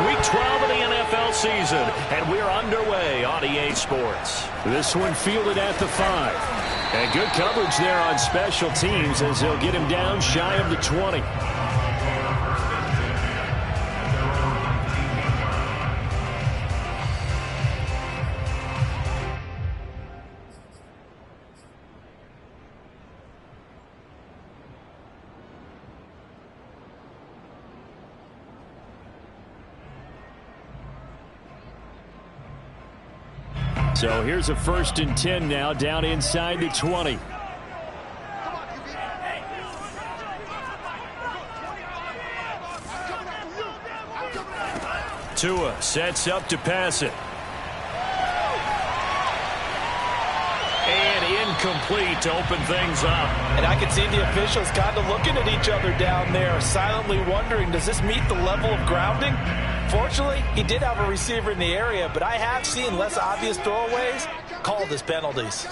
Week 12 of the NFL season, and we're underway on EA Sports. This one fielded at the 5. And good coverage there on special teams as they'll get him down shy of the 20. So here's a 1st and 10 now, down inside the 20. Tua sets up to pass it. And incomplete to open things up. And I can see the officials kind of looking at each other down there, silently wondering, does this meet the level of grounding? Fortunately, he did have a receiver in the area, but I have seen less obvious throwaways called as penalties.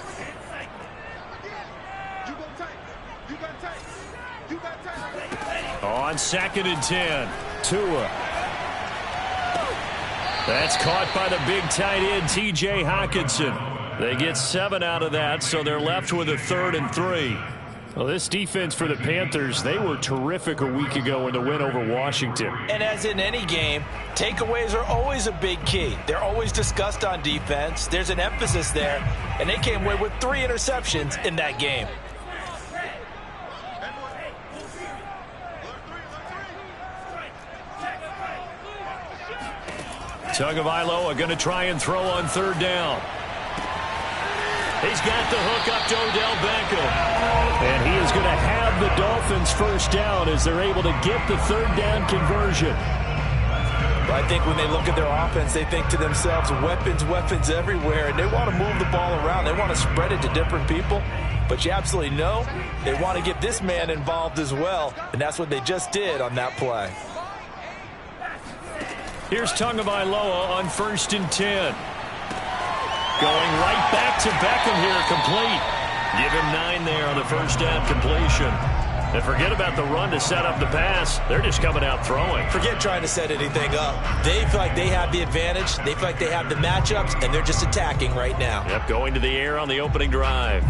On 2nd and 10, Tua. That's caught by the big tight end, T.J. Hockenson. They get 7 out of that, so they're left with a 3rd and 3. Well, this defense for the Panthers, they were terrific a week ago in the win over Washington. And as in any game, takeaways are always a big key. They're always discussed on defense. There's an emphasis there, and they came away with 3 interceptions in that game. Tagovailoa going to try and throw on 3rd down. He's got the hook up to Odell Beckham. And he is going to have the Dolphins 1st down as they're able to get the 3rd down conversion. I think when they look at their offense, they think to themselves, weapons, weapons everywhere, and they want to move the ball around. They want to spread it to different people. But you absolutely know they want to get this man involved as well, and that's what they just did on that play. Here's Tagovailoa on 1st and 10. Going right back to Beckham here, complete. Give him 9 there on the 1st down completion. And forget about the run to set up the pass. They're just coming out throwing. Forget trying to set anything up. They feel like they have the advantage. They feel like they have the matchups, and they're just attacking right now. Yep, going to the air on the opening drive.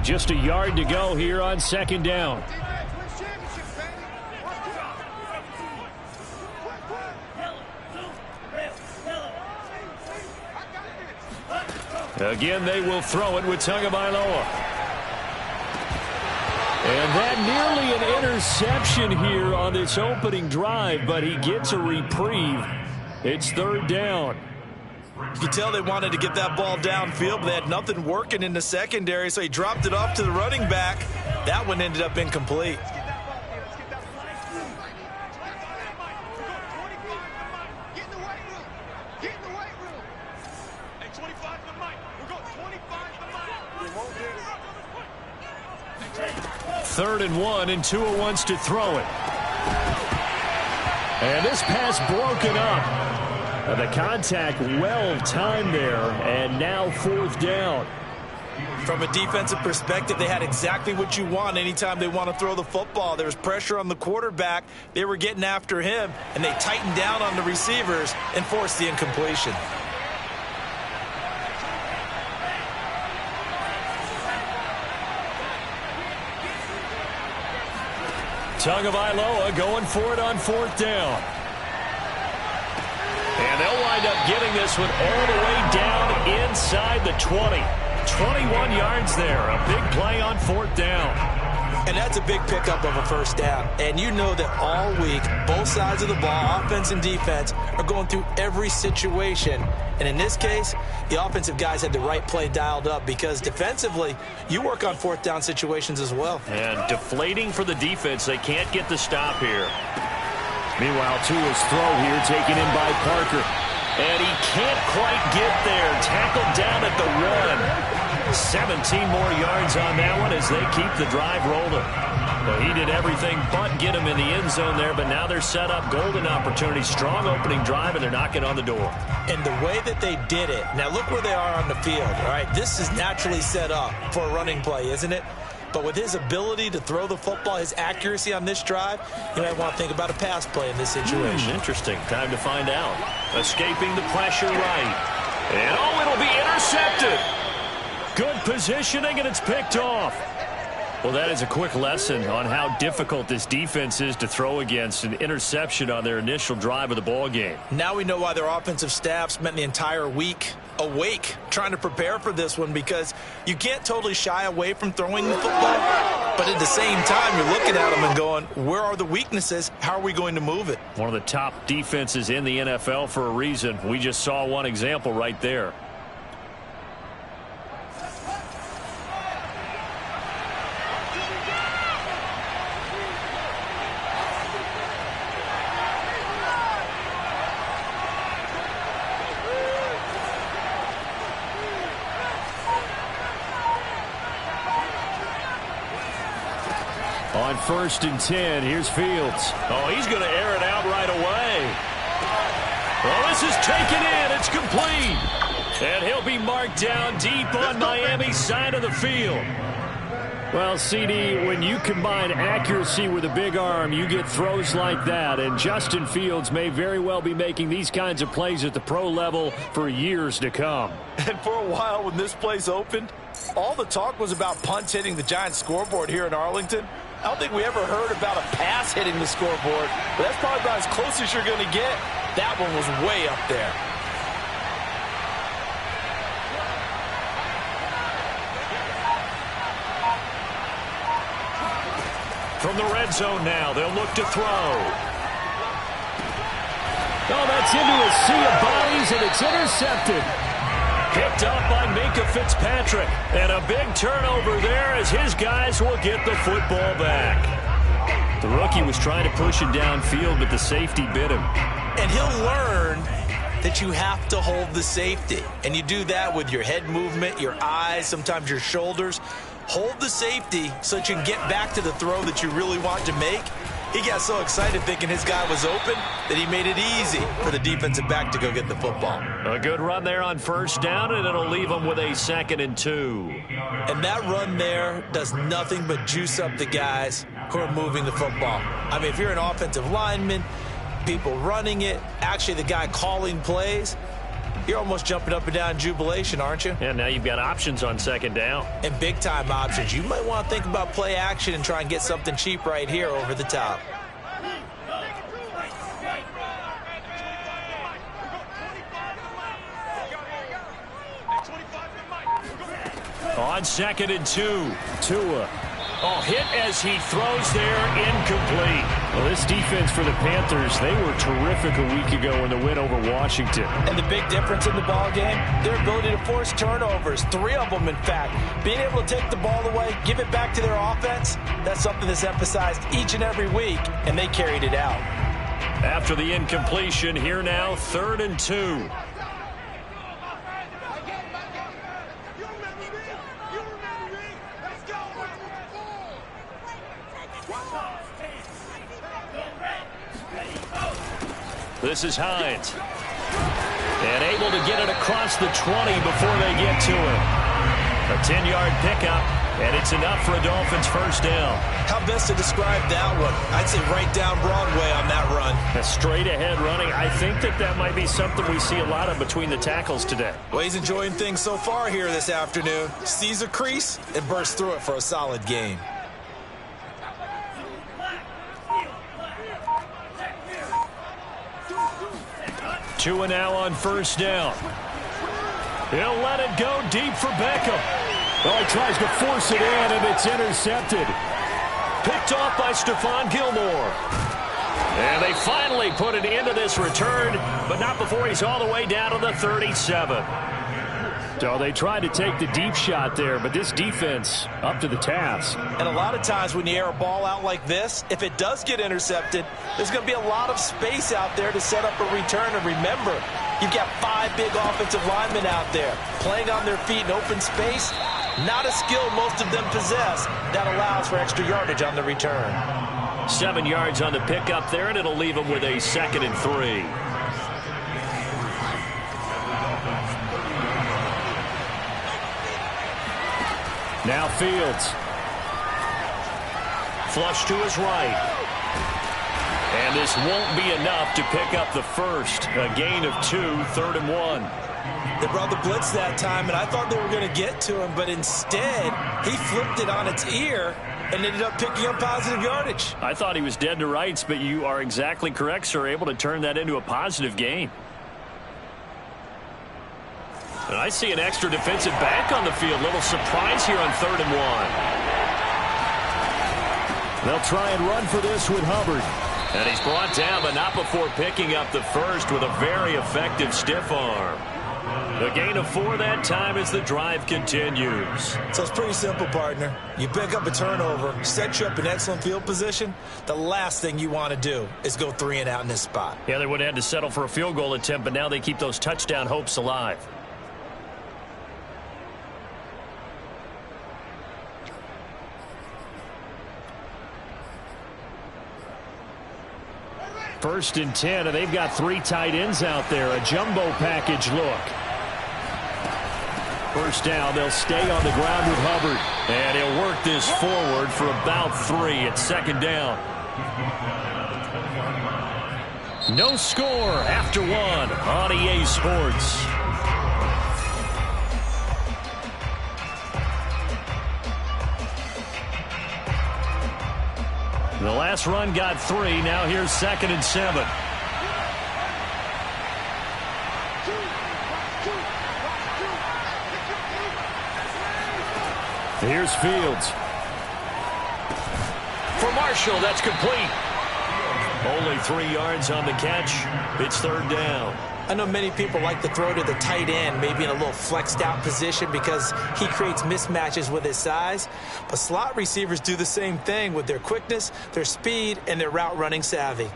Just a yard to go here on 2nd down. Again, they will throw it with Tagovailoa. And that nearly an interception here on this opening drive, but he gets a reprieve. It's 3rd down. You can tell they wanted to get that ball downfield, but they had nothing working in the secondary, so he dropped it off to the running back. That one ended up incomplete. Third and 1, and Tua wants to throw it. And this pass broken up. The contact well timed there, and now 4th down. From a defensive perspective, they had exactly what you want anytime they want to throw the football. There was pressure on the quarterback. They were getting after him, and they tightened down on the receivers and forced the incompletion. Tagovailoa going for it on 4th down. And they'll wind up getting this one all the way down inside the 20. 21 yards there. A big play on 4th down. And that's a big pickup of a 1st down. And you know that all week, both sides of the ball, offense and defense, are going through every situation. And in this case, the offensive guys had the right play dialed up because defensively, you work on 4th down situations as well. And deflating for the defense. They can't get the stop here. Meanwhile, Tua's throw here taken in by Parker. And he can't quite get there. Tackled down at the 1. 17 more yards on that one as they keep the drive rolling. Well, he did everything but get him in the end zone there, but now they're set up. Golden opportunity, strong opening drive, and they're knocking on the door. And the way that they did it, now look where they are on the field, all right? This is naturally set up for a running play, isn't it? But with his ability to throw the football, his accuracy on this drive, you might want to think about a pass play in this situation. Interesting. Time to find out. Escaping the pressure right. And, oh, it'll be intercepted. Good positioning, and it's picked off. Well, that is a quick lesson on how difficult this defense is to throw against. An interception on their initial drive of the ball game. Now we know why their offensive staff spent the entire week awake trying to prepare for this one, because you can't totally shy away from throwing the football, but at the same time you're looking at them and going, where are the weaknesses? How are we going to move it? One of the top defenses in the NFL for a reason. We just saw one example right there. On 1st and 10, here's Fields. Oh, he's going to air it out right away. Well, this is taken in. It's complete. And he'll be marked down deep on Miami's side of the field. Well, CD, when you combine accuracy with a big arm, you get throws like that. And Justin Fields may very well be making these kinds of plays at the pro level for years to come. And for a while when this place opened, all the talk was about punts hitting the Giants scoreboard here in Arlington. I don't think we ever heard about a pass hitting the scoreboard, but that's probably about as close as you're going to get. That one was way up there. From the red zone now, they'll look to throw. Oh, that's into a sea of bodies, and it's intercepted. Picked up by Minkah Fitzpatrick. And a big turnover there as his guys will get the football back. The rookie was trying to push him downfield, but the safety bit him. And he'll learn that you have to hold the safety. And you do that with your head movement, your eyes, sometimes your shoulders. Hold the safety so that you can get back to the throw that you really want to make. He got so excited thinking his guy was open that he made it easy for the defensive back to go get the football. A good run there on 1st down, and it'll leave them with a 2nd and 2. And that run there does nothing but juice up the guys who are moving the football. I mean, if you're an offensive lineman, people running it, actually the guy calling plays, you're almost jumping up and down in jubilation, aren't you? Yeah, now you've got options on 2nd down. And big-time options. You might want to think about play action and try and get something cheap right here over the top. On 2nd and 2, Tua. Oh, hit as he throws there, incomplete. Well, this defense for the Panthers, they were terrific a week ago in the win over Washington. And the big difference in the ball game, their ability to force turnovers, 3 of them in fact. Being able to take the ball away, give it back to their offense, that's something that's emphasized each and every week, and they carried it out. After the incompletion, here now, 3rd and 2. This is Hines. And able to get it across the 20 before they get to it. A 10-yard pickup, and it's enough for a Dolphins 1st down. How best to describe that one? I'd say right down Broadway on that run. A straight-ahead running. I think that might be something we see a lot of between the tackles today. Well, he's enjoying things so far here this afternoon. Sees a crease and bursts through it for a solid gain. Tua now on 1st down. He'll let it go deep for Beckham. Oh, he tries to force it in, and it's intercepted. Picked off by Stephon Gilmore. And they finally put an end to this return, but not before he's all the way down to the 37. So they tried to take the deep shot there, but this defense up to the task. And a lot of times when you air a ball out like this, if it does get intercepted, there's going to be a lot of space out there to set up a return. And remember, you've got 5 big offensive linemen out there playing on their feet in open space. Not a skill most of them possess that allows for extra yardage on the return. 7 yards on the pickup there, and it'll leave them with a 2nd and 3. Now Fields. flush to his right. And this won't be enough to pick up the first. A gain of 2, 3rd and 1. They brought the blitz that time, and I thought they were going to get to him, but instead, he flipped it on its ear and ended up picking up positive yardage. I thought he was dead to rights, but you are exactly correct, sir. Able to turn that into a positive gain. And I see an extra defensive back on the field. Little surprise here on 3rd and 1. They'll try and run for this with Hubbard. And he's brought down, but not before picking up the first with a very effective stiff arm. A gain of 4 that time as the drive continues. So it's pretty simple, partner. You pick up a turnover, set you up in excellent field position. The last thing you want to do is go 3 and out in this spot. Yeah, they would have had to settle for a field goal attempt, but now they keep those touchdown hopes alive. First and 10, and they've got 3 tight ends out there. A jumbo package look. First down, they'll stay on the ground with Hubbard. And he'll work this forward for about 3 at 2nd down. No score after 1 on EA Sports. The last run got 3. Now here's 2nd and 7. Here's Fields. For Marshall, that's complete. Only 3 yards on the catch. It's 3rd down. I know many people like to throw to the tight end, maybe in a little flexed out position because he creates mismatches with his size. But slot receivers do the same thing with their quickness, their speed, and their route running savvy.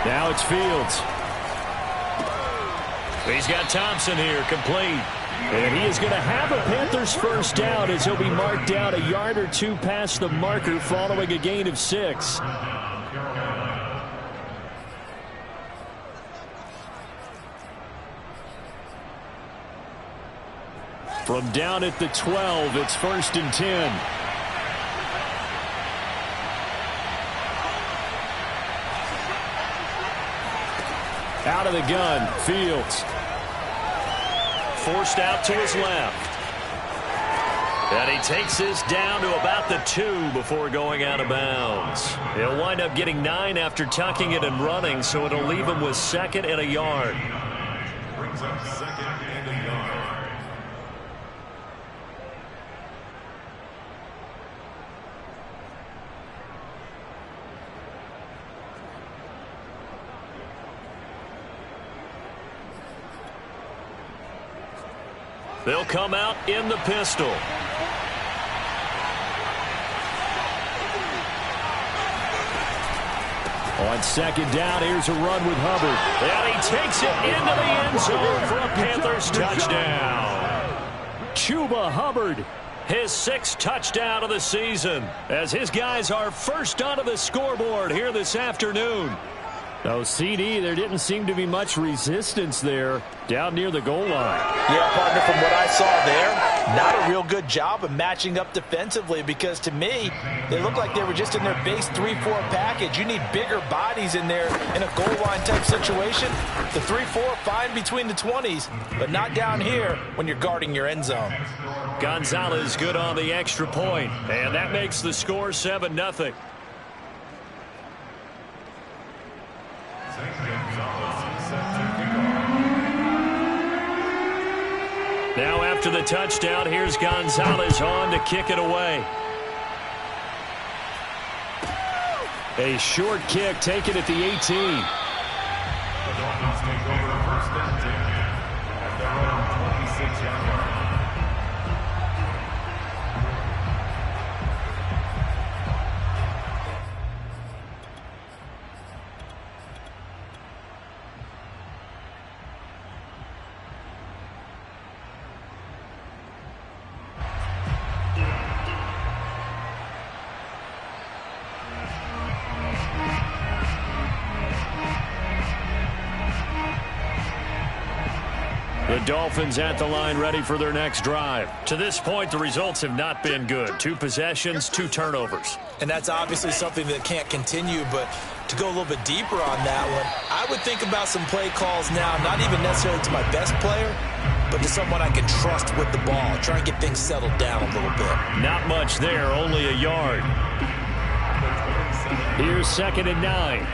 Now it's Fields. He's got Thompson here, complete. And he is going to have a Panthers first down as he'll be marked down a yard or 2 past the marker following a gain of 6. From down at the 12, it's 1st and 10. Out of the gun, Fields. Forced out to his left. And he takes this down to about the 2 before going out of bounds. He'll wind up getting 9 after tucking it and running, so it'll leave him with 2nd and a yard. Brings up 2nd and a yard. They'll come out in the pistol. On 2nd down, here's a run with Hubbard. And he takes it into the end zone for a Panthers touchdown. Chuba Hubbard. His 6th touchdown of the season as his guys are first onto the scoreboard here this afternoon. Oh, CD, there didn't seem to be much resistance there down near the goal line. Yeah, partner, from what I saw there, not a real good job of matching up defensively because to me, they looked like they were just in their base 3-4 package. You need bigger bodies in there in a goal line type situation. The 3-4 fine between the 20s, but not down here when you're guarding your end zone. Gonzalez good on the extra point, and that makes the score 7-0. Now after the touchdown, here's Gonzalez on to kick it away. A short kick taken at the 18. The Dolphins take over 1st and 10 at their own 26-yard line. The Dolphins at the line ready for their next drive. To this point, the results have not been good. 2 possessions, 2 turnovers. And that's obviously something that can't continue, but to go a little bit deeper on that one, I would think about some play calls now, not even necessarily to my best player, but to someone I can trust with the ball. Try and get things settled down a little bit. Not much there, only a yard. Here's 2nd and 9.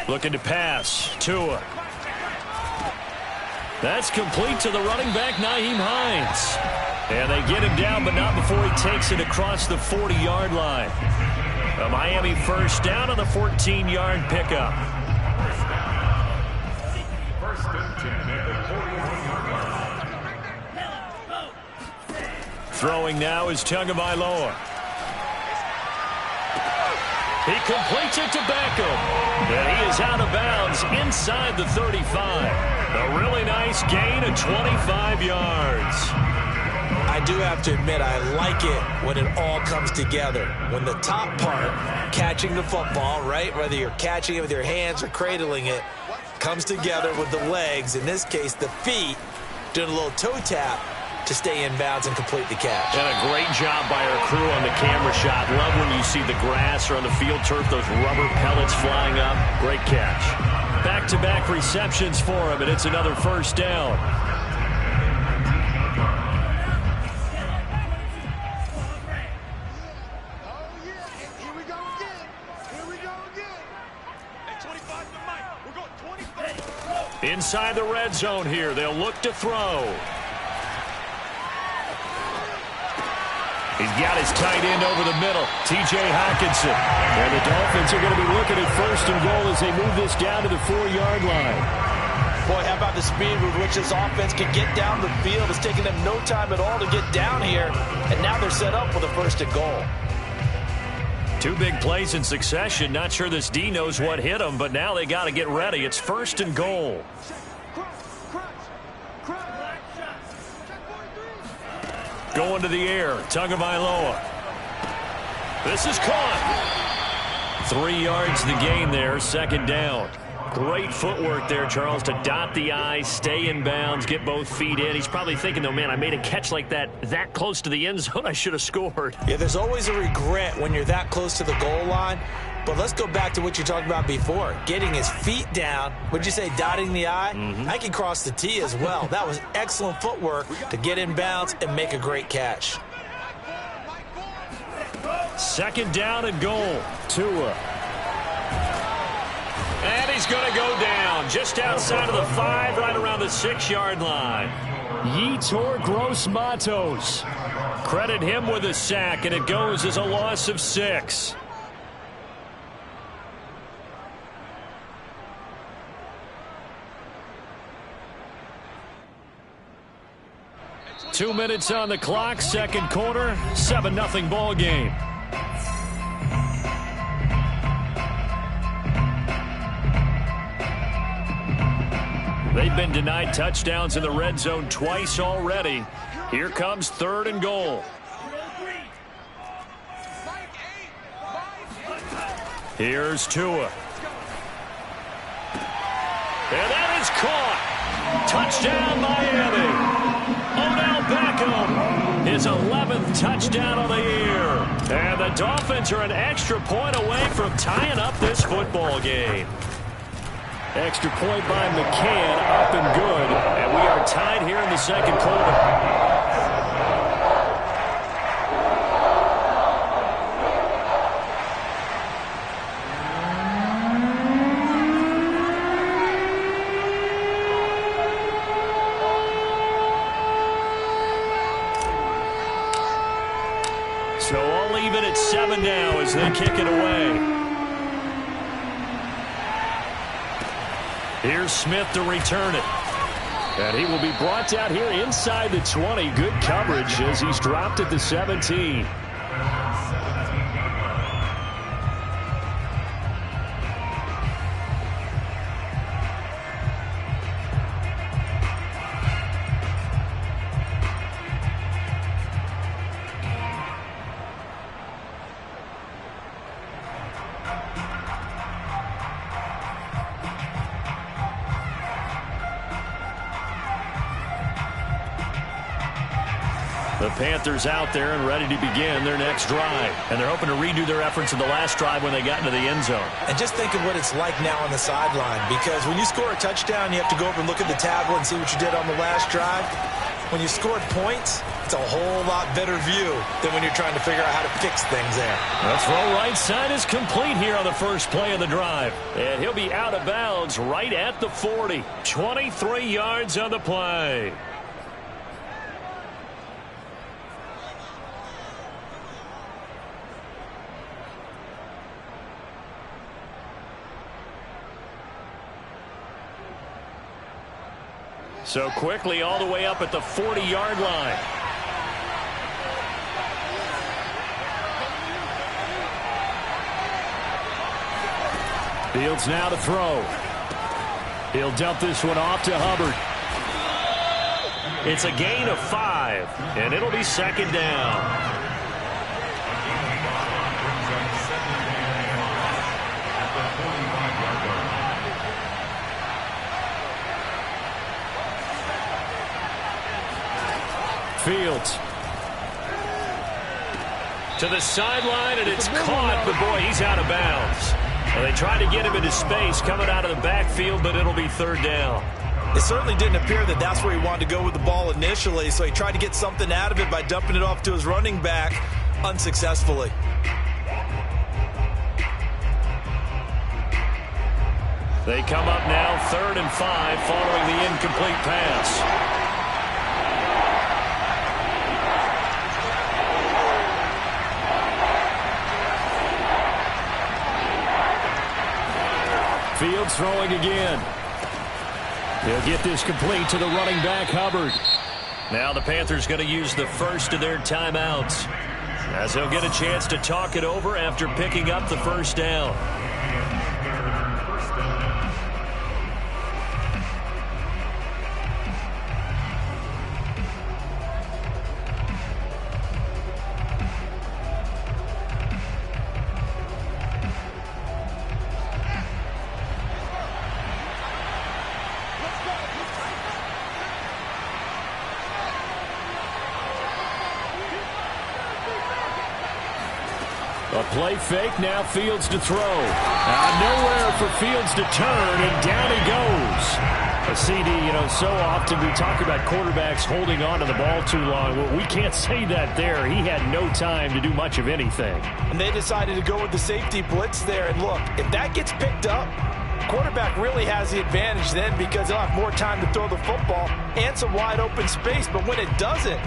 Looking to pass. Tua. That's complete to the running back, Nyheim Hines. And they get him down, but not before he takes it across the 40-yard line. A Miami first down on the 14-yard pickup. First and 10 at the 41-yard line. Throwing now is Tagovailoa. He completes it to Beckham. And he is out of bounds inside the 35. A really nice gain of 25 yards. I do have to admit, I like it when it all comes together. When the top part, catching the football, right, whether you're catching it with your hands or cradling it, comes together with the legs, in this case the feet, doing a little toe tap to stay in bounds and complete the catch. And a great job by our crew on the camera shot. Love when you see the grass or on the field turf, those rubber pellets flying up. Great catch. Back-to-back receptions for him, and it's another first down. Inside the red zone here, they'll look to throw. He's got his tight end over the middle, T.J. Hockenson. And the Dolphins are going to be looking at 1st and goal as they move this down to the 4-yard line. Boy, how about the speed with which this offense can get down the field? It's taken them no time at all to get down here, and now they're set up with a 1st and goal. 2 big plays in succession. Not sure this D knows what hit them, but now they got to get ready. It's 1st and goal. Going to the air, Tagovailoa. This is caught. 3 yards the gain there, 2nd down. Great footwork there, Charles, to dot the I, stay in bounds, get both feet in. He's probably thinking, though, man, I made a catch like that close to the end zone. I should have scored. Yeah, there's always a regret when you're that close to the goal line. But let's go back to what you talked about before. Getting his feet down. Would you say dotting the I? I can cross the T as well. That was excellent footwork to get in bounds and make a great catch. 2nd down and goal. Tua. And he's going to go down just outside of the 5, right around the 6-yard line. Yetur Gross-Matos. Credit him with a sack, and it goes as a loss of 6. Two minutes on the clock, 2nd quarter, 7-0 ball game. They've been denied touchdowns in the red zone twice already. Here comes 3rd and goal. Here's Tua. And that is caught. Touchdown, Miami. Odell Beckham, his 11th touchdown of the year. And the Dolphins are an extra point away from tying up this football game. Extra point by McCann, up and good. And we are tied here in the 2nd quarter. So all even at 7 now as they kick it away. Here's Smith to return it. And he will be brought down here inside the 20. Good coverage as he's dropped at the 17. The Panthers out there and ready to begin their next drive. And they're hoping to redo their efforts in the last drive when they got into the end zone. And just think of what it's like now on the sideline, because when you score a touchdown, you have to go over and look at the tablet and see what you did on the last drive. When you scored points, it's a whole lot better view than when you're trying to figure out how to fix things there. The throw right side is complete here on the first play of the drive. And he'll be out of bounds right at the 40. 23 yards on the play. So quickly all the way up at the 40-yard line. Fields now to throw. He'll dump this one off to Hubbard. It's a gain of 5, and it'll be second down. Fields to the sideline, and it's caught, but boy, he's out of bounds. Well, they tried to get him into space coming out of the backfield, but it'll be third down. It certainly didn't appear that that's where he wanted to go with the ball initially, so he tried to get something out of it by dumping it off to his running back unsuccessfully. They come up now 3rd and 5 following the incomplete pass. Fields throwing again. He'll get this complete to the running back, Hubbard. Now the Panthers going to use the first of their timeouts, as they'll get a chance to talk it over after picking up the first down. A play fake, now Fields to throw. Nowhere for Fields to turn, and down he goes. A CD, so often we talk about quarterbacks holding on to the ball too long. Well, we can't say that there. He had no time to do much of anything. And they decided to go with the safety blitz there. And look, if that gets picked up, quarterback really has the advantage then, because he'll have more time to throw the football and some wide open space. But when it doesn't,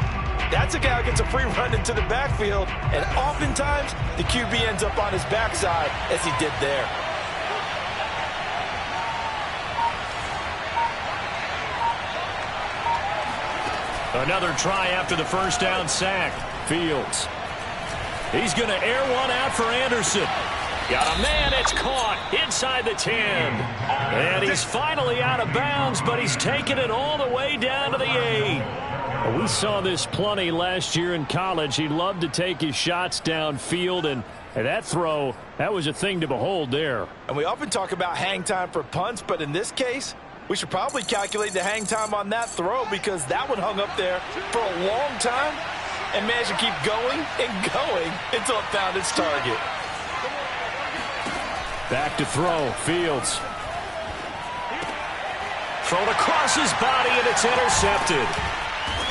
that's a guy who gets a free run into the backfield, and oftentimes the QB ends up on his backside, as he did there. Another try after the first down sack. Fields. He's going to air one out for Anderson. Got a man, it's caught inside the 10. And he's finally out of bounds, but he's taken it all the way down to the 8. We saw this plenty last year in college. He loved to take his shots downfield, and that throw, that was a thing to behold there. And we often talk about hang time for punts, but in this case, we should probably calculate the hang time on that throw, because that one hung up there for a long time and managed to keep going and going until it found its target. Back to throw, Fields. Thrown across his body, and it's intercepted.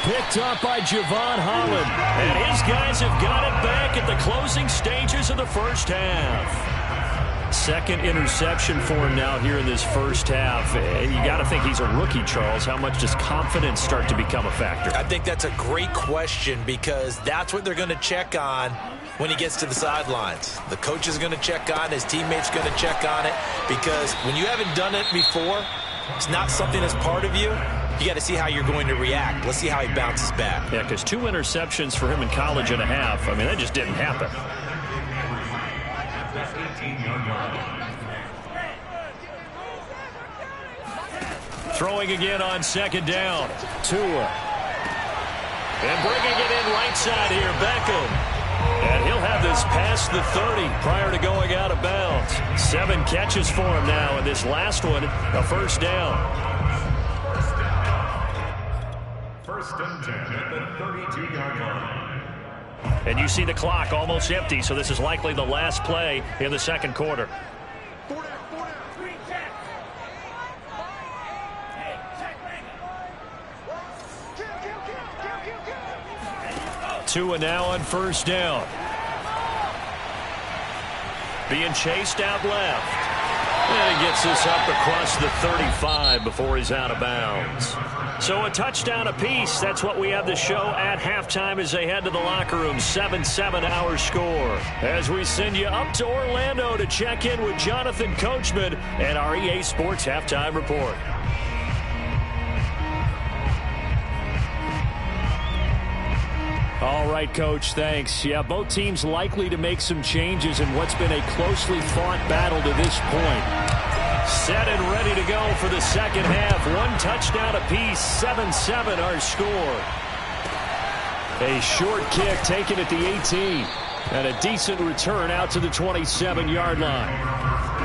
Picked up by Javon Holland. And his guys have got it back at the closing stages of the first half. Second interception for him now here in this first half. And you got to think he's a rookie, Charles. How much does confidence start to become a factor? I think that's a great question, because that's what they're going to check on when he gets to the sidelines. The coach is going to check on, his teammates going to check on it, because when you haven't done it before, it's not something that's part of you. You got to see how you're going to react. Let's see how he bounces back. Yeah, because 2 interceptions for him in college and a half. I mean, that just didn't happen. Throwing again on second down. Tua. And bringing it in right side here, Beckham. And he'll have this past the 30 prior to going out of bounds. 7 catches for him now, and this last one, a first down. first and 10 at the 32-yard line. And you see the clock almost empty, so this is likely the last play in the second quarter. 2 and now on first down. Being chased out left. And he gets this up across the 35 before he's out of bounds. So a touchdown apiece. That's what we have to show at halftime as they head to the locker room. 7-7 our score. As we send you up to Orlando to check in with Jonathan Coachman and our EA Sports Halftime Report. All right, Coach, thanks. Yeah, both teams likely to make some changes in what's been a closely fought battle to this point. Set and ready to go for the second half. 1 touchdown apiece, 7-7 our score. A short kick taken at the 18. And a decent return out to the 27-yard line.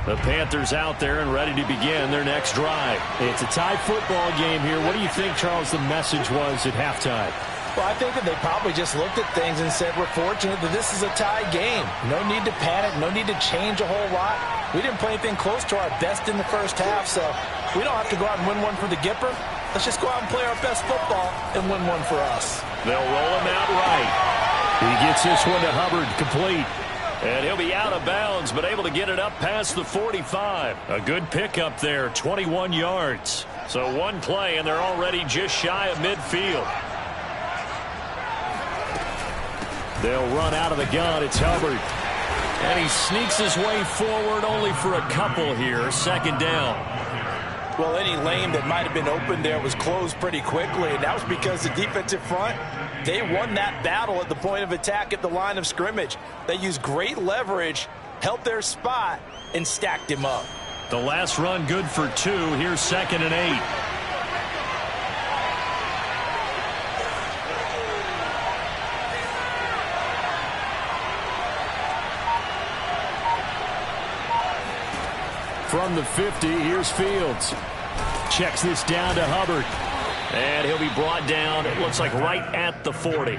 The Panthers out there and ready to begin their next drive. It's a tie football game here. What do you think, Charles, the message was at halftime? Well, I think that they probably just looked at things and said, we're fortunate that this is a tie game. No need to panic. No need to change a whole lot. We didn't play anything close to our best in the first half, so we don't have to go out and win one for the Gipper. Let's just go out and play our best football and win one for us. They'll roll him out right. He gets this one to Hubbard, complete. And he'll be out of bounds, but able to get it up past the 45. A good pickup there, 21 yards. So one play, and they're already just shy of midfield. They'll run out of the gun. It's Hubbard. And he sneaks his way forward only for a couple here. Second down. Well, any lane that might have been open there was closed pretty quickly, and that was because the defensive front, they won that battle at the point of attack at the line of scrimmage. They used great leverage, held their spot, and stacked him up. The last run good for 2. Here's 2nd and 8. From the 50, here's Fields. Checks this down to Hubbard. And he'll be brought down, it looks like right at the 40.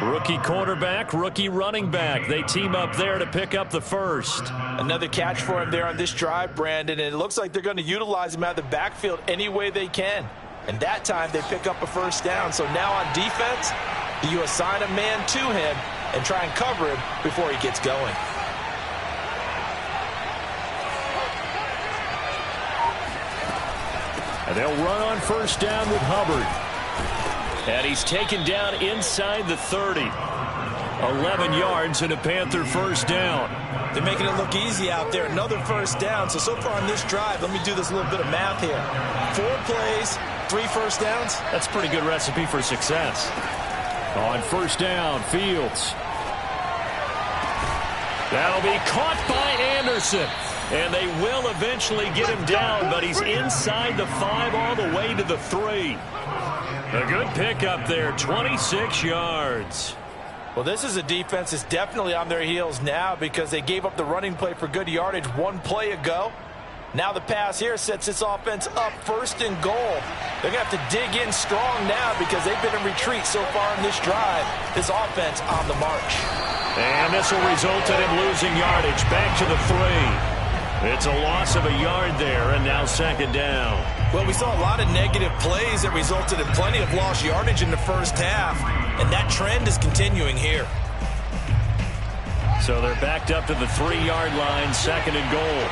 Rookie quarterback, rookie running back. They team up there to pick up the first. Another catch for him there on this drive, Brandon, and it looks like they're going to utilize him out of the backfield any way they can. And that time they pick up a first down. So now on defense, you assign a man to him and try and cover him before he gets going. And they'll run on first down with Hubbard. And he's taken down inside the 30. 11 yards and a Panther first down. They're making it look easy out there. Another first down. So far on this drive, let me do this little bit of math here. 4 plays, 3 first downs. That's a pretty good recipe for success. On first down, Fields. That'll be caught by Anderson. And they will eventually get him down, but he's inside the 5 all the way to the 3. A good pickup there, 26 yards. Well, this is a defense that's definitely on their heels now because they gave up the running play for good yardage 1 play ago. Now the pass here sets this offense up 1st and goal. They're going to have to dig in strong now because they've been in retreat so far in this drive. This offense on the march. And this will result in him losing yardage back to the 3. It's a loss of a yard there, and now 2nd down. Well, we saw a lot of negative plays that resulted in plenty of lost yardage in the first half, and that trend is continuing here. So they're backed up to the 3-yard line, 2nd and goal.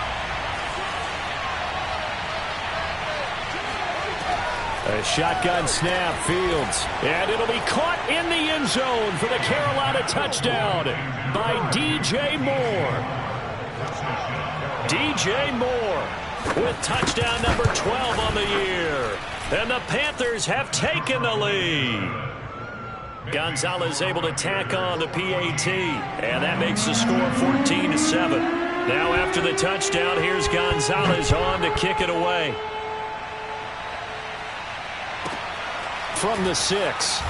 A shotgun snap, Fields. And it'll be caught in the end zone for the Carolina touchdown by DJ Moore. DJ Moore with touchdown number 12 on the year. And the Panthers have taken the lead. Gonzalez able to tack on the PAT. And that makes the score 14-7. Now after the touchdown, here's Gonzalez on to kick it away. from the 6.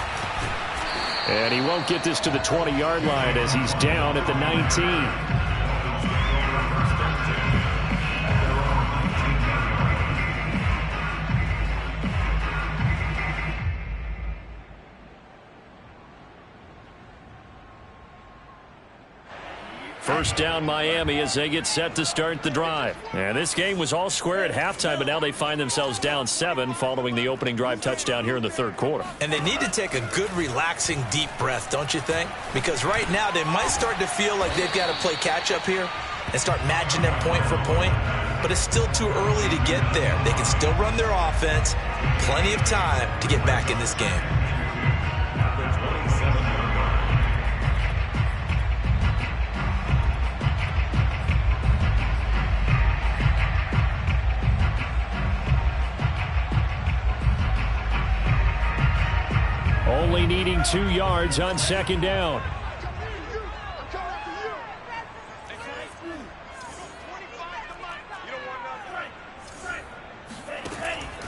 And he won't get this to the 20-yard line as he's down at the 19. First down Miami as they get set to start the drive. And this game was all square at halftime, but now they find themselves down 7 following the opening drive touchdown here in the third quarter. And they need to take a good, relaxing, deep breath, don't you think? Because right now they might start to feel like they've got to play catch-up here and start matching them point for point. But it's still too early to get there. They can still run their offense. Plenty of time to get back in this game. Only needing 2 yards on second down.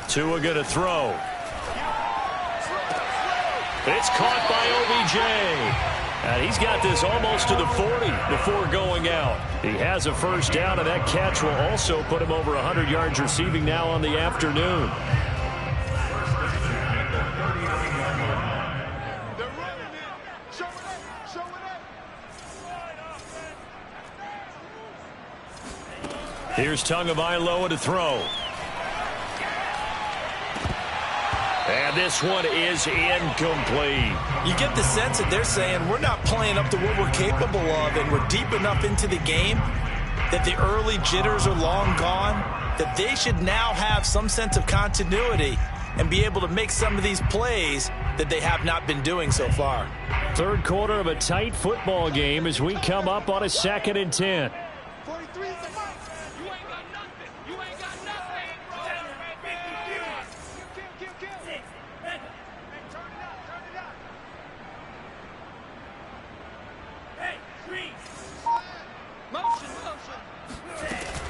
Tua going to throw. It's caught by OBJ. And he's got this almost to the 40 before going out. He has a first down, and that catch will also put him over 100 yards receiving now on the afternoon. Here's Tagovailoa to throw. And this one is incomplete. You get the sense that they're saying we're not playing up to what we're capable of, and we're deep enough into the game that the early jitters are long gone, that they should now have some sense of continuity and be able to make some of these plays that they have not been doing so far. Third quarter of a tight football game as we come up on a 2nd and 10.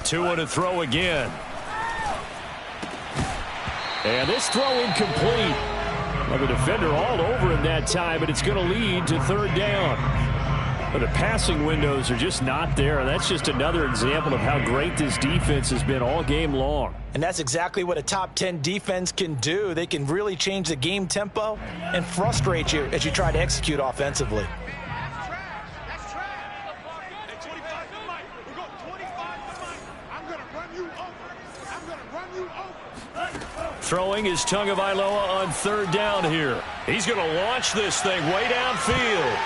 Tua to throw again. And this throw incomplete. Well, the defender all over him that time, but it's going to lead to third down. But the passing windows are just not there, and that's just another example of how great this defense has been all game long. And that's exactly what a top 10 defense can do. They can really change the game tempo and frustrate you as you try to execute offensively. Throwing is Tagovailoa on third down here. He's going to launch this thing way downfield.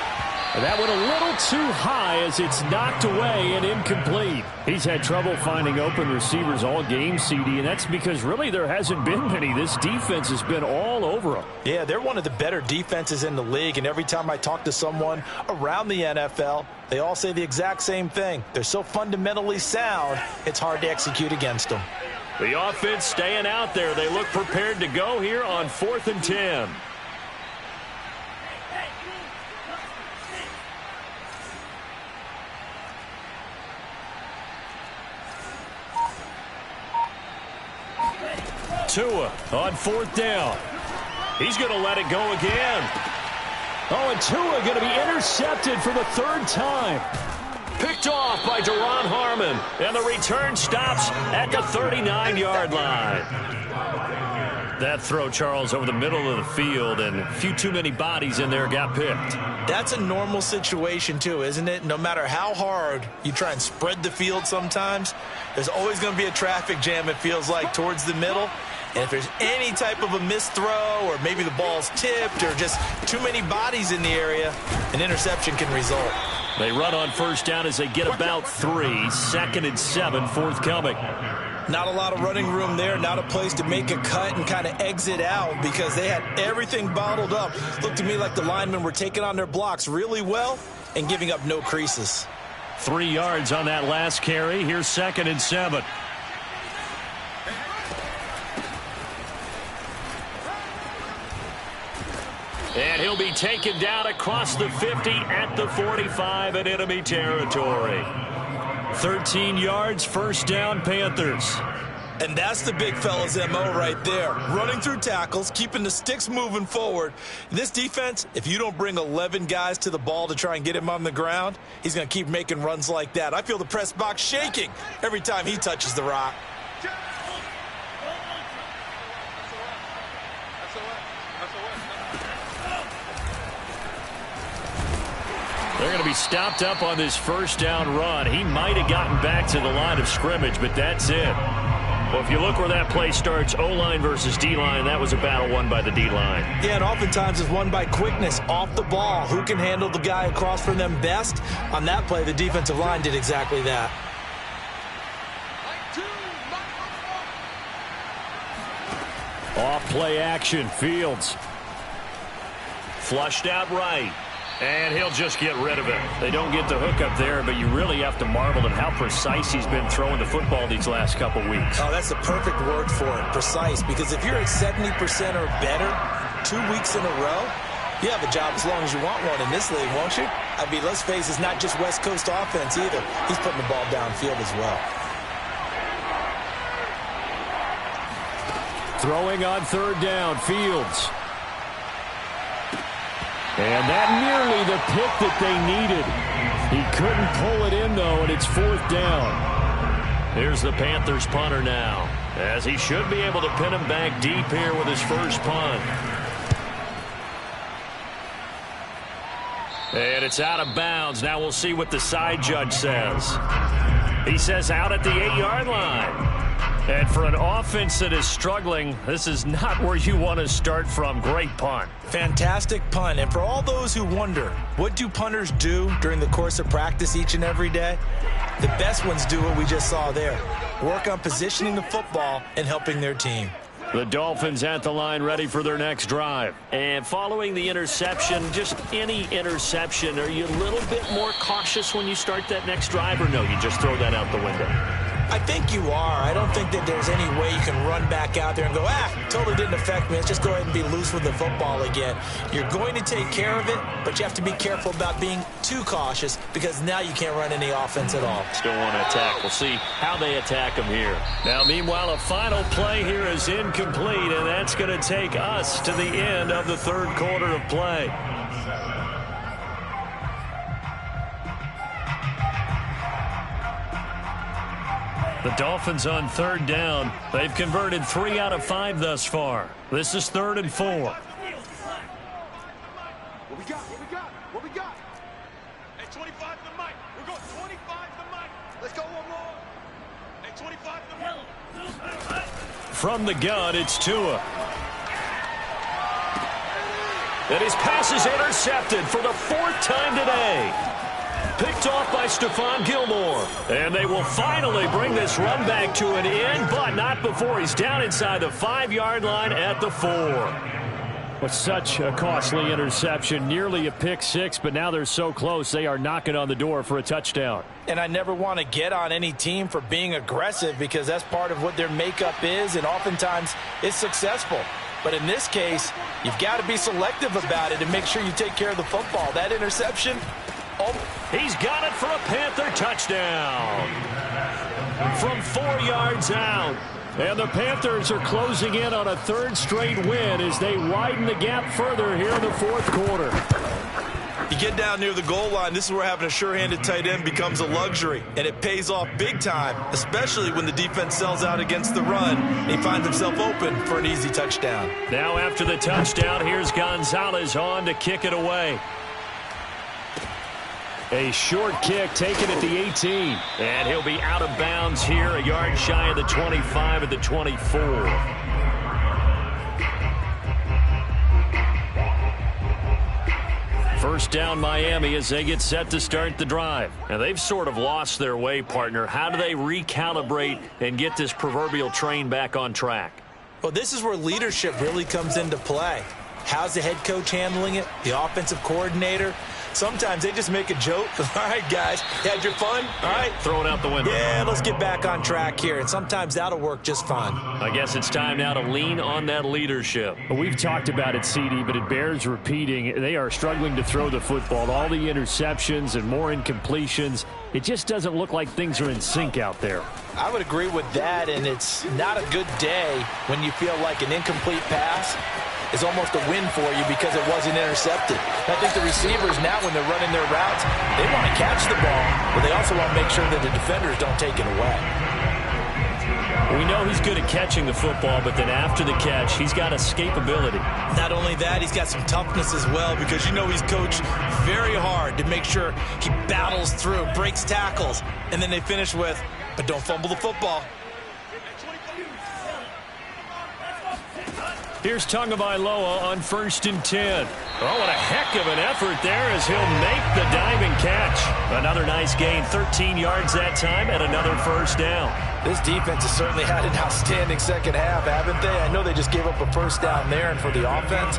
And that went a little too high as it's knocked away and incomplete. He's had trouble finding open receivers all game, CD, and that's because really there hasn't been many. This defense has been all over them. Yeah, they're one of the better defenses in the league, and every time I talk to someone around the NFL, they all say the exact same thing. They're so fundamentally sound, it's hard to execute against them. The offense staying out there. They look prepared to go here on 4th and 10. Tua on 4th down. He's going to let it go again. Oh, and Tua going to be intercepted for the 3rd time. Picked off by Duron Harmon. And the return stops at the 39-yard line. That throw, Charles, over the middle of the field, and a few too many bodies in there got picked. That's a normal situation, too, isn't it? No matter how hard you try and spread the field sometimes, there's always going to be a traffic jam, it feels like, towards the middle. And if there's any type of a missed throw, or maybe the ball's tipped, or just too many bodies in the area, an interception can result. They run on first down as they get about 3. 2nd and 7 forthcoming. Not a lot of running room there, not a place to make a cut and kind of exit out because they had everything bottled up. Looked to me like the linemen were taking on their blocks really well and giving up no creases. 3 yards on that last carry. Here's 2nd and 7. And he'll be taken down across the 50 at the 45 in enemy territory. 13 yards, first down, Panthers. And that's the big fella's MO right there. Running through tackles, keeping the sticks moving forward. This defense, if you don't bring 11 guys to the ball to try and get him on the ground, he's going to keep making runs like that. I feel the press box shaking every time he touches the rock. They're going to be stopped up on this first down run. He might have gotten back to the line of scrimmage, but that's it. Well, if you look where that play starts, O-line versus D-line, that was a battle won by the D-line. Yeah, and oftentimes it's won by quickness off the ball. Who can handle the guy across from them best? On that play, the defensive line did exactly that. Off play action, Fields. Flushed out right. And he'll just get rid of it. They don't get the hook up there, but you really have to marvel at how precise he's been throwing the football these last couple weeks. Oh, that's the perfect word for it, precise. Because if you're at 70% or better 2 weeks in a row, you have a job as long as you want one in this league, won't you? I mean, let's face it, it's not just West Coast offense either. He's putting the ball downfield as well. Throwing on third down, Fields. And that nearly the pick that they needed. He couldn't pull it in, though, and it's fourth down. Here's the Panthers punter now, as he should be able to pin him back deep here with his first punt. And it's out of bounds. Now we'll see what the side judge says. He says out at the 8-yard line. And for an offense that is struggling, this is not where you want to start from. Great punt. Fantastic punt. And for all those who wonder, what do punters do during the course of practice each and every day? The best ones do what we just saw there. Work on positioning the football and helping their team. The Dolphins at the line ready for their next drive. And following the interception, just any interception, are you a little bit more cautious when you start that next drive, or no, you just throw that out the window? I think you are. I don't think that there's any way you can run back out there and go, totally didn't affect me. Let's just go ahead and be loose with the football again. You're going to take care of it, but you have to be careful about being too cautious because now you can't run any offense at all. Still want to attack. We'll see how they attack them here. Now, meanwhile, a final play here is incomplete, and that's going to take us to the end of the third quarter of play. The Dolphins on third down. They've converted 3 out of 5 thus far. This is 3rd and 4. What we got? What we got? Hey, 25 to the mic. We're going 25 to the mic. Let's go one more. Hey, 25 to the mic. From the gun, it's Tua. And his pass is intercepted for the 4th time today. Picked off by Stephon Gilmore. And they will finally bring this run back to an end, but not before he's down inside the 5-yard line at the 4. Well, such a costly interception, nearly a pick six, but now they're so close they are knocking on the door for a touchdown. And I never want to get on any team for being aggressive because that's part of what their makeup is, and oftentimes it's successful. But in this case, you've got to be selective about it and make sure you take care of the football. That interception... Oh, he's got it for a Panther touchdown from 4 yards out. And the Panthers are closing in on a 3rd straight win as they widen the gap further here in the 4th quarter. You get down near the goal line, this is where having a sure-handed tight end becomes a luxury, and it pays off big time, especially when the defense sells out against the run and he finds himself open for an easy touchdown. Now after the touchdown, here's Gonzalez on to kick it away. A short kick taken at the 18. And he'll be out of bounds here, a yard shy of the 25 at the 24. First down Miami as they get set to start the drive. And they've sort of lost their way, partner. How do they recalibrate and get this proverbial train back on track? Well, this is where leadership really comes into play. How's the head coach handling it? The offensive coordinator? Sometimes they just make a joke. All right, guys, had your fun? All right. Throw it out the window. Yeah, let's get back on track here, and sometimes that'll work just fine. I guess it's time now to lean on that leadership. Well, we've talked about it, CD, but it bears repeating. They are struggling to throw the football. All the interceptions and more incompletions. It just doesn't look like things are in sync out there. I would agree with that, and it's not a good day when you feel like an incomplete pass is almost a win for you because it wasn't intercepted. I think the receivers now, when they're running their routes, they want to catch the ball, but they also want to make sure that the defenders don't take it away. We know he's good at catching the football, but then after the catch, he's got escapability. Not only that, he's got some toughness as well, because you know he's coached very hard to make sure he battles through, breaks tackles, and then they finish with, but don't fumble the football. Here's Tagovailoa on 1st and 10. Oh, what a heck of an effort there as he'll make the diving catch. Another nice gain, 13 yards that time, and another first down. This defense has certainly had an outstanding second half, haven't they? I know they just gave up a first down there, and for the offense,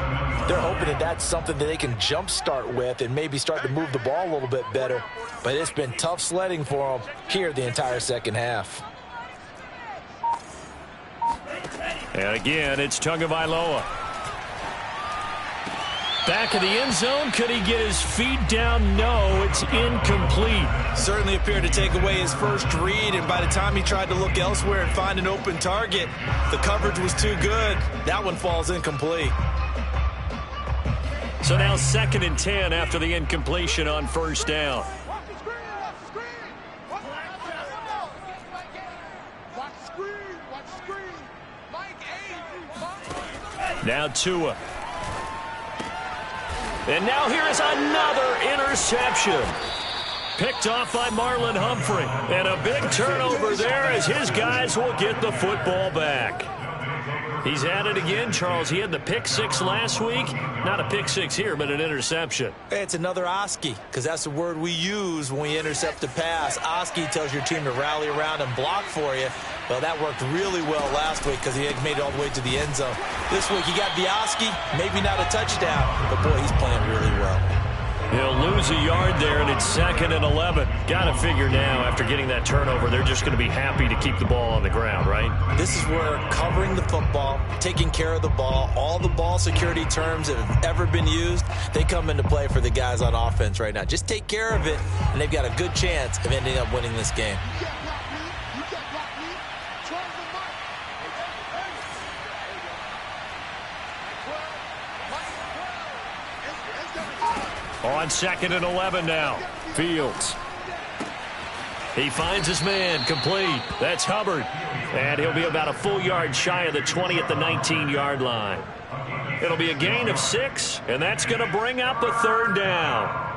they're hoping that that's something that they can jumpstart with and maybe start to move the ball a little bit better. But it's been tough sledding for them here the entire second half. And again, it's Tagovailoa. Back of the end zone. Could he get his feet down? No, it's incomplete. Certainly appeared to take away his first read, and by the time he tried to look elsewhere and find an open target, the coverage was too good. That one falls incomplete. So now 2nd and 10 after the incompletion on first down. Now Tua. And now here is another interception. Picked off by Marlon Humphrey. And a big turnover there as his guys will get the football back. He's at it again, Charles. He had the pick six last week. Not a pick six here, but an interception. It's another Oski, because that's the word we use when we intercept a pass. Oski tells your team to rally around and block for you. Well, that worked really well last week because he had made it all the way to the end zone. This week he got the Oski, maybe not a touchdown, but boy, he's playing really well. He'll lose a yard there, and it's 2nd and 11. Got to figure now, after getting that turnover, they're just going to be happy to keep the ball on the ground, right? This is where covering the football, taking care of the ball, all the ball security terms that have ever been used, they come into play for the guys on offense right now. Just take care of it, and they've got a good chance of ending up winning this game. On 2nd and 11 now. Fields. He finds his man, complete. That's Hubbard. And he'll be about a full yard shy of the 20 at the 19-yard line. It'll be a gain of 6, and that's going to bring up a 3rd down.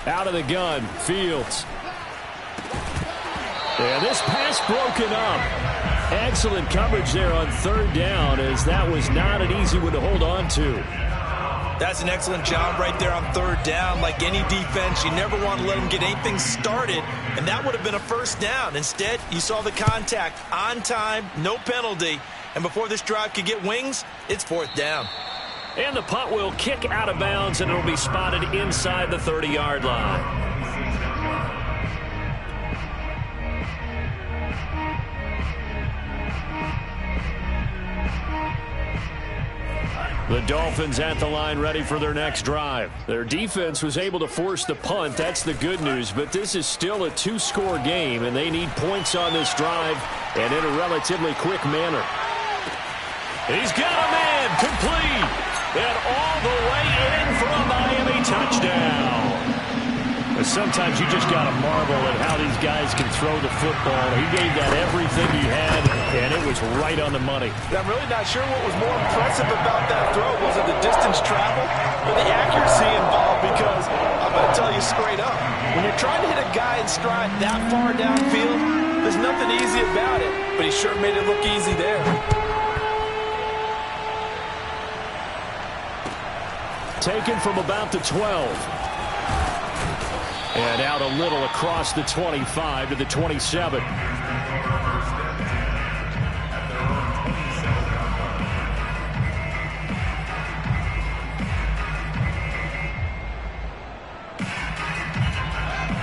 Out of the gun, Fields. Yeah, this pass broken up. Excellent coverage there on 3rd down, as that was not an easy one to hold on to. That's an excellent job right there on 3rd down. Like any defense, you never want to let them get anything started, and that would have been a first down. Instead, you saw the contact on time, no penalty, and before this drive could get wings, it's 4th down. And the punt will kick out of bounds, and it'll be spotted inside the 30-yard line. The Dolphins at the line ready for their next drive. Their defense was able to force the punt. That's the good news, but this is still a 2-score game, and they need points on this drive and in a relatively quick manner. He's got a man, complete. And all the way in for a Miami touchdown. Sometimes you just got to marvel at how these guys can throw the football. He gave that everything he had, and it was right on the money. I'm really not sure what was more impressive about that throw. Was it the distance traveled or the accuracy involved? Because I'm going to tell you straight up, when you're trying to hit a guy in stride that far downfield, There's nothing easy about it, but he sure made it look easy there. Taken from about the 12. And out a little across the 25 to the 27.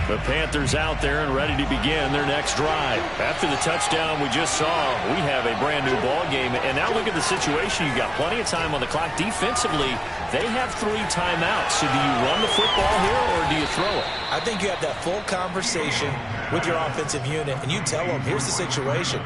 The Panthers out there and ready to begin their next drive. After the touchdown we just saw, we have a brand new ball game. And now look at the situation. You've got plenty of time on the clock. Defensively, they have 3 timeouts. So do you run the football here or do you throw it? I think you have that full conversation with your offensive unit, and you tell them, here's the situation.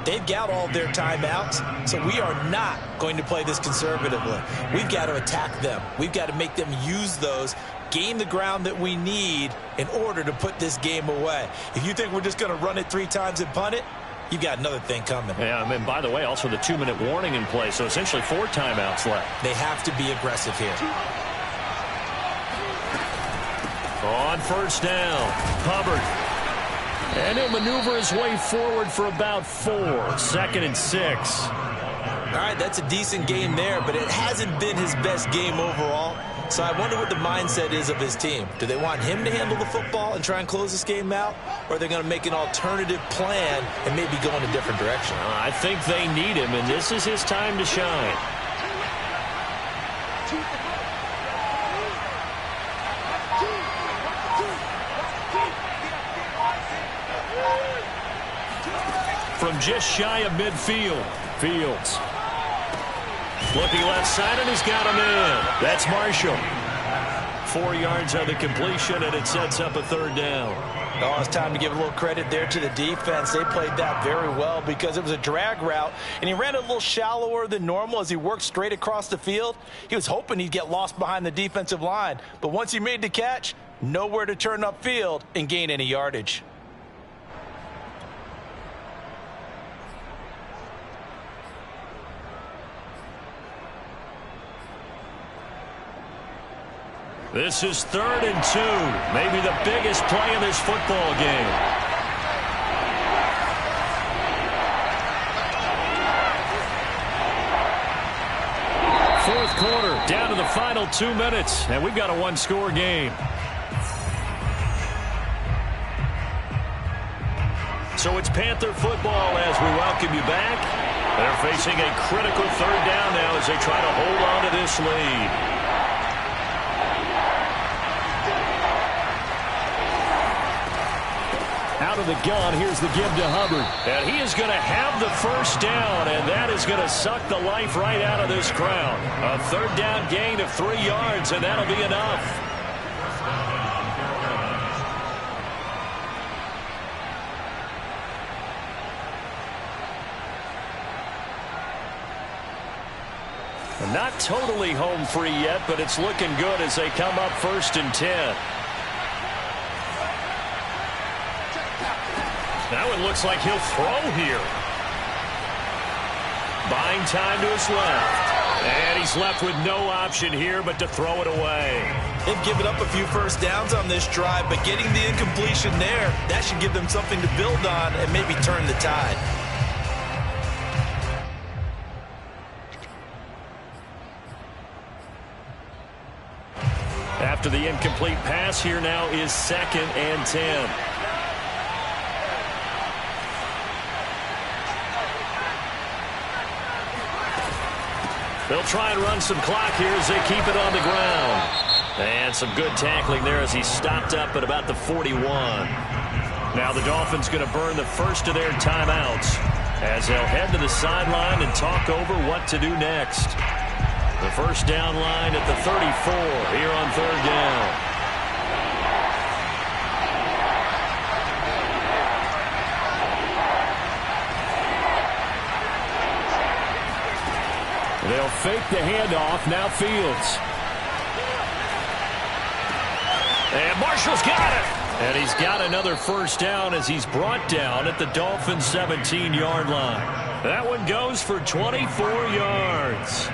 They've got all their timeouts, so we are not going to play this conservatively. We've got to attack them. We've got to make them use those, gain the ground that we need in order to put this game away. If you think we're just going to run it 3 times and punt it, you've got another thing coming. Yeah, and by the way, also the 2-minute warning in play, so essentially 4 timeouts left. They have to be aggressive here. On first down, Hubbard. And he'll maneuver his way forward for about 4. 2nd and 6. All right, that's a decent game there, but it hasn't been his best game overall. So I wonder what the mindset is of his team. Do they want him to handle the football and try and close this game out? Or are they going to make an alternative plan and maybe go in a different direction? I think they need him, and this is his time to shine. From just shy of midfield, Fields. Looking left side, and he's got him in. That's Marshall. 4 yards on the completion, and it sets up a 3rd down. Oh, it's time to give a little credit there to the defense. They played that very well because it was a drag route, and he ran a little shallower than normal as he worked straight across the field. He was hoping he'd get lost behind the defensive line, but once he made the catch, nowhere to turn upfield and gain any yardage. This is 3rd and 2. Maybe the biggest play of this football game. Fourth quarter, down to the final 2 minutes, and we've got a 1-score game. So it's Panther football as we welcome you back. They're facing a critical 3rd down now as they try to hold on to this lead. Out of the gun, here's the give to Hubbard. And he is going to have the first down, and that is going to suck the life right out of this crowd. A 3rd down gain of 3 yards, and that'll be enough. Not totally home free yet, but it's looking good as they come up 1st and 10. Now it looks like he'll throw here. Buying time to his left. And he's left with no option here but to throw it away. They've given up a few first downs on this drive, but getting the incompletion there, that should give them something to build on and maybe turn the tide. After the incomplete pass, here now is 2nd and 10. They'll try and run some clock here as they keep it on the ground. And some good tackling there as he stopped up at about the 41. Now the Dolphins going to burn the first of their timeouts as they'll head to the sideline and talk over what to do next. The first down line at the 34 here on 3rd down. They'll fake the handoff. Now Fields. And Marshall's got it. And he's got another first down as he's brought down at the Dolphins' 17-yard line. That one goes for 24 yards.